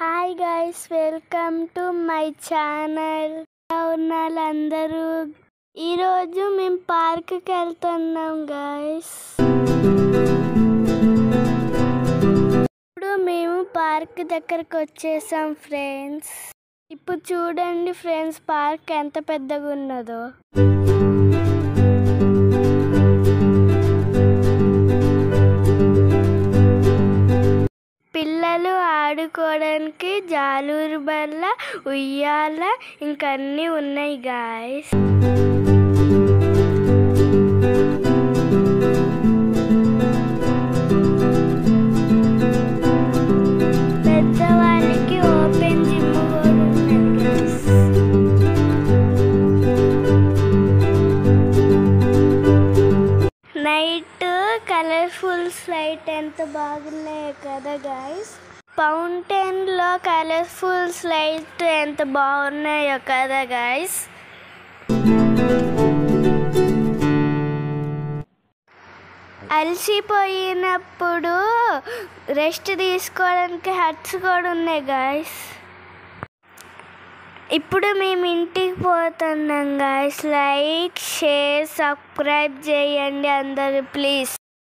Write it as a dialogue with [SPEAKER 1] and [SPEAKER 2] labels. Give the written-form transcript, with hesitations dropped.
[SPEAKER 1] Hi guys, welcome to my channel. ఎలా ఉన్నారు అందరూ? ఈరోజు మేము పార్క్కి వెళ్తున్నాం గైస్. ఇప్పుడు మేము పార్క్ దగ్గరకు వచ్చేసాం ఫ్రెండ్స్. ఇప్పుడు చూడండి ఫ్రెండ్స్, పార్క్ ఎంత పెద్దగా ఉన్నదో. పిల్లలు ఆడుకోవడానికి జాలూరు బల్ల, ఉయ్యాల ఇంకా అన్నీ ఉన్నాయి గాయస్. పెద్దవాళ్ళకి ఓపెన్ జిమ్ కూడా ఉన్నాయి గాయస్. నైట్ కలర్ఫుల్ స్లైడ్ ఎంత బాగున్నాయో కదా గాయస్. ఫౌంటైన్ లో కలర్ఫుల్ స్లైడ్ ఎంత బాగున్నాయో కదా గాయస్. అలసిపోయినప్పుడు రెస్ట్ తీసుకోవడానికి హట్స్ కూడా ఉన్నాయి గాయస్. ఇప్పుడు మేము ఇంటికి పోతున్నాం గాయస్. లైక్, షేర్, సబ్స్క్రైబ్ చేయండి అందరూ ప్లీజ్.